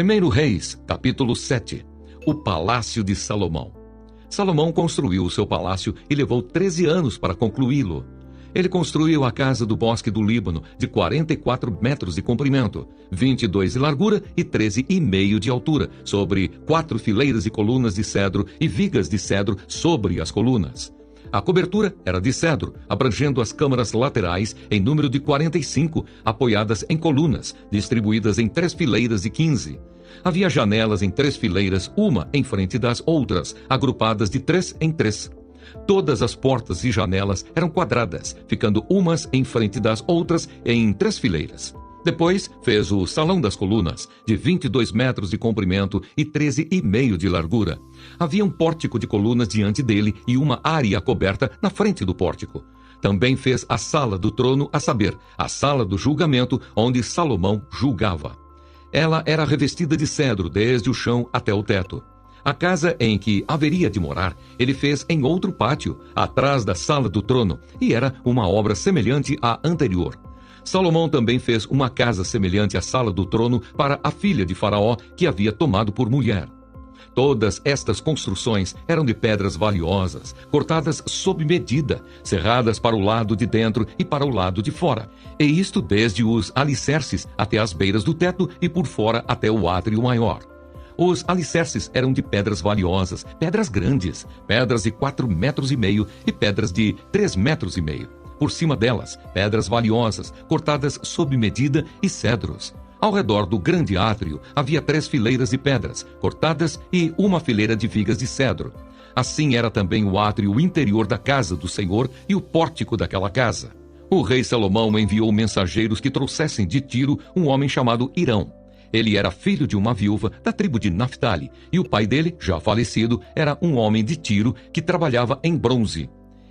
1 Reis, capítulo 7. O Palácio de Salomão. Salomão construiu o seu palácio e levou 13 anos para concluí-lo. Ele construiu a casa do bosque do Líbano, de 44 metros de comprimento, 22 de largura e 13,5 de altura, sobre 4 fileiras e colunas de cedro e vigas de cedro sobre as colunas. A cobertura era de cedro, abrangendo as câmaras laterais em número de 45, apoiadas em colunas, distribuídas em 3 fileiras de 15. Havia janelas em 3 fileiras, uma em frente das outras, agrupadas de 3 em 3. Todas as portas e janelas eram quadradas, ficando umas em frente das outras em 3 fileiras. Depois fez o Salão das Colunas, de 22 metros de comprimento e 13,5 de largura. Havia um pórtico de colunas diante dele e uma área coberta na frente do pórtico. Também fez a Sala do Trono, a saber, a Sala do Julgamento, onde Salomão julgava. Ela era revestida de cedro desde o chão até o teto. A casa em que haveria de morar, ele fez em outro pátio, atrás da Sala do Trono, e era uma obra semelhante à anterior. Salomão também fez uma casa semelhante à Sala do Trono para a filha de Faraó, que havia tomado por mulher. Todas estas construções eram de pedras valiosas, cortadas sob medida, serradas para o lado de dentro e para o lado de fora. E isto desde os alicerces até as beiras do teto e por fora até o átrio maior. Os alicerces eram de pedras valiosas, pedras grandes, pedras de 4,5 metros e pedras de 3,5 metros. Por cima delas, pedras valiosas, cortadas sob medida e cedros. Ao redor do grande átrio havia 3 fileiras de pedras, cortadas e uma fileira de vigas de cedro. Assim era também o átrio interior da casa do Senhor e o pórtico daquela casa. O rei Salomão enviou mensageiros que trouxessem de Tiro um homem chamado Hirão. Ele era filho de uma viúva da tribo de Naphtali, e o pai dele, já falecido, era um homem de Tiro que trabalhava em bronze.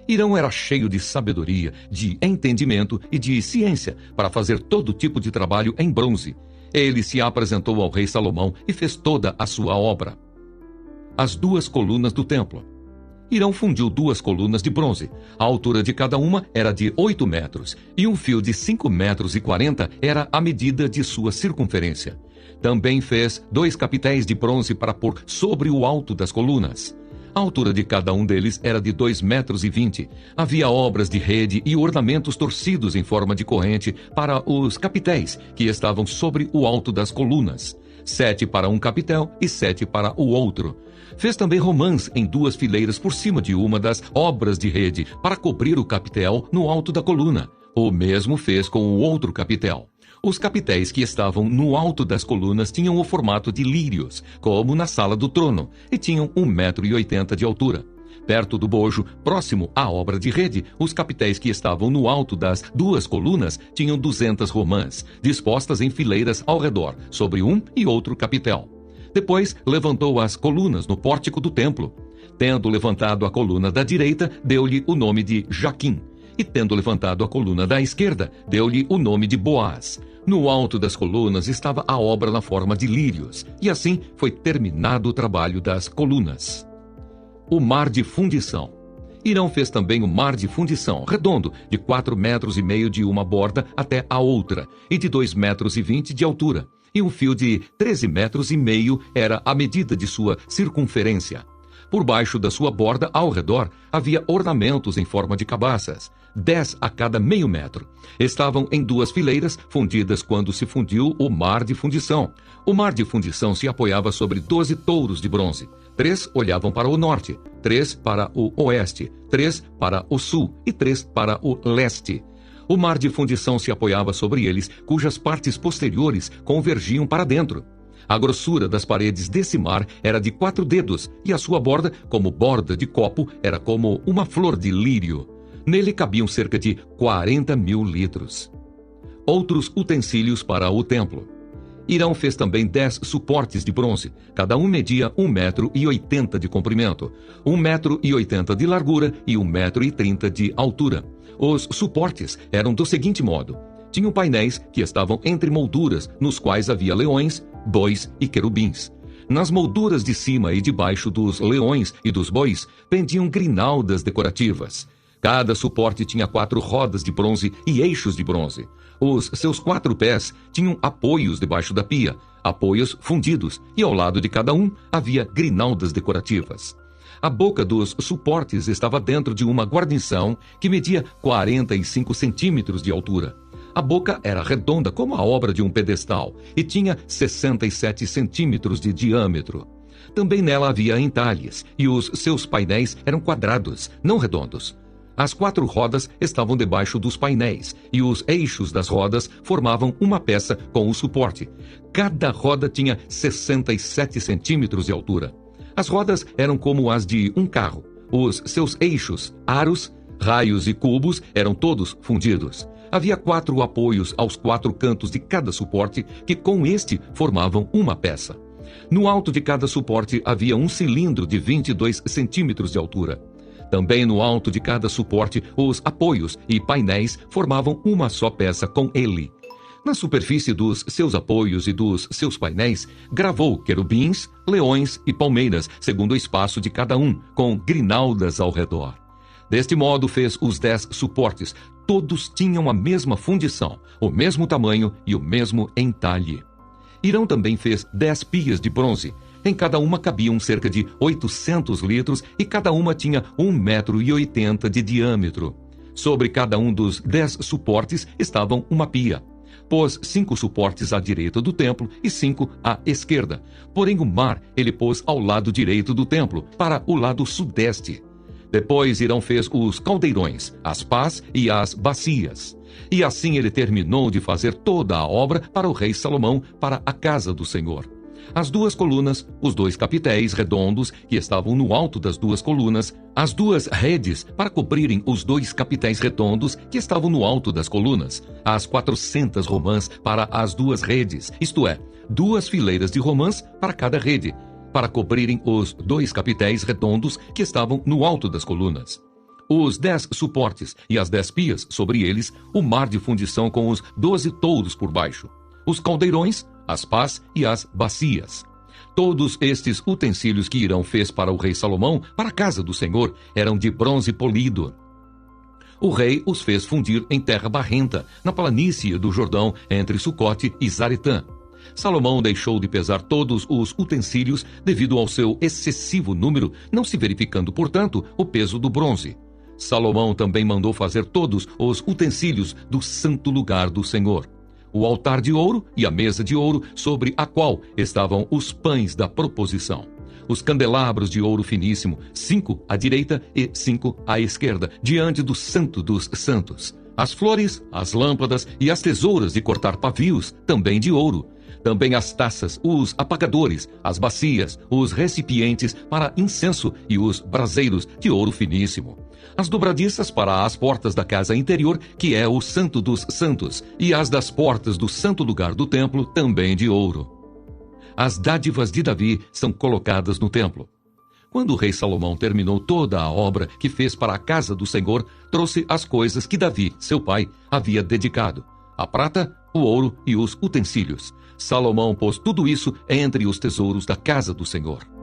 Hirão era cheio de sabedoria, de entendimento e de ciência para fazer todo tipo de trabalho em bronze. Ele se apresentou ao rei Salomão e fez toda a sua obra. As 2 colunas do templo. Hirão fundiu 2 colunas de bronze. A altura de cada uma era de 8 metros, e um fio de 5,40 metros era a medida de sua circunferência. Também fez 2 capitéis de bronze para pôr sobre o alto das colunas. A altura de cada um deles era de 2,20 metros. Havia obras de rede e ornamentos torcidos em forma de corrente para os capitéis que estavam sobre o alto das colunas. 7 para um capitel e 7 para o outro. Fez também romãs em 2 fileiras por cima de uma das obras de rede para cobrir o capitel no alto da coluna. O mesmo fez com o outro capitel. Os capitéis que estavam no alto das colunas tinham o formato de lírios, como na Sala do Trono, e tinham 1,80 metro de altura. Perto do bojo, próximo à obra de rede, os capitéis que estavam no alto das 2 colunas tinham 200 romãs, dispostas em fileiras ao redor, sobre um e outro capitel. Depois levantou as colunas no pórtico do templo. Tendo levantado a coluna da direita, deu-lhe o nome de Jaquim. E tendo levantado a coluna da esquerda, deu-lhe o nome de Boaz. No alto das colunas estava a obra na forma de lírios, e assim foi terminado o trabalho das colunas. O mar de fundição. Hirão fez também o mar de fundição, redondo, de 4,5 metros de uma borda até a outra, e de 2,20 metros de altura, e um fio de 13,5 metros era a medida de sua circunferência. Por baixo da sua borda, ao redor, havia ornamentos em forma de cabaças, 10 a cada meio metro. Estavam em 2 fileiras, fundidas quando se fundiu o mar de fundição. O mar de fundição se apoiava sobre 12 touros de bronze. 3 olhavam para o norte, 3 para o oeste, 3 para o sul e 3 para o leste. O mar de fundição se apoiava sobre eles, cujas partes posteriores convergiam para dentro. A grossura das paredes desse mar era de 4 dedos, e a sua borda, como borda de copo, era como uma flor de lírio. Nele cabiam cerca de 40.000 litros. Outros utensílios para o templo. Hirão fez também 10 suportes de bronze. Cada um media 1,80 metro de comprimento, 1,80 metro de largura e 1,30 metro de altura. Os suportes eram do seguinte modo. Tinham painéis que estavam entre molduras, nos quais havia leões, bois e querubins. Nas molduras de cima e de baixo dos leões e dos bois pendiam grinaldas decorativas. Cada suporte tinha 4 rodas de bronze e eixos de bronze. Os seus 4 pés tinham apoios debaixo da pia. apoios fundidos, e ao lado de cada um havia grinaldas decorativas. A boca dos suportes estava dentro de uma guarnição que media 45 centímetros de altura. A boca era redonda como a obra de um pedestal e tinha 67 centímetros de diâmetro. Também nela havia entalhes, e os seus painéis eram quadrados, não redondos. As 4 rodas estavam debaixo dos painéis, e os eixos das rodas formavam uma peça com o suporte. Cada roda tinha 67 centímetros de altura. As rodas eram como as de um carro. Os seus eixos, aros, raios e cubos eram todos fundidos. Havia 4 apoios aos 4 cantos de cada suporte, que com este formavam uma peça. No alto de cada suporte havia um cilindro de 22 centímetros de altura. Também no alto de cada suporte, os apoios e painéis formavam uma só peça com ele. Na superfície dos seus apoios e dos seus painéis, gravou querubins, leões e palmeiras, segundo o espaço de cada um, com grinaldas ao redor. Deste modo fez os 10 suportes. Todos tinham a mesma fundição, o mesmo tamanho e o mesmo entalhe. Irão também fez 10 pias de bronze. Em cada uma cabiam cerca de 800 litros e cada uma tinha 1,80 m de diâmetro. Sobre cada um dos 10 suportes estavam uma pia. Pôs 5 suportes à direita do templo e 5 à esquerda. Porém o mar ele pôs ao lado direito do templo, para o lado sudeste. Depois Irão fez os caldeirões, as pás e as bacias. E assim ele terminou de fazer toda a obra para o rei Salomão, para a casa do Senhor. As 2 colunas, os 2 capitéis redondos que estavam no alto das 2 colunas, as 2 redes para cobrirem os 2 capitéis redondos que estavam no alto das colunas, as 400 romãs para as 2 redes, isto é, 2 fileiras de romãs para cada rede, para cobrirem os 2 capitéis redondos que estavam no alto das colunas. Os 10 suportes e as 10 pias sobre eles, o mar de fundição com os 12 touros por baixo, os caldeirões, as pás e as bacias. Todos estes utensílios que Irão fez para o rei Salomão, para a casa do Senhor, eram de bronze polido. O rei os fez fundir em terra barrenta, na planície do Jordão, entre Sucote e Zaretã. Salomão deixou de pesar todos os utensílios devido ao seu excessivo número, não se verificando, portanto, o peso do bronze. Salomão também mandou fazer todos os utensílios do santo lugar do Senhor: o altar de ouro e a mesa de ouro sobre a qual estavam os pães da proposição, os candelabros de ouro finíssimo, 5 à direita e 5 à esquerda, diante do Santo dos Santos, as flores, as lâmpadas e as tesouras de cortar pavios, também de ouro. Também as taças, os apagadores, as bacias, os recipientes para incenso e os braseiros de ouro finíssimo. As dobradiças para as portas da casa interior, que é o Santo dos Santos, e as das portas do santo lugar do templo, também de ouro. As dádivas de Davi são colocadas no templo. Quando o rei Salomão terminou toda a obra que fez para a casa do Senhor, trouxe as coisas que Davi, seu pai, havia dedicado: a prata, o ouro e os utensílios. Salomão pôs tudo isso entre os tesouros da casa do Senhor.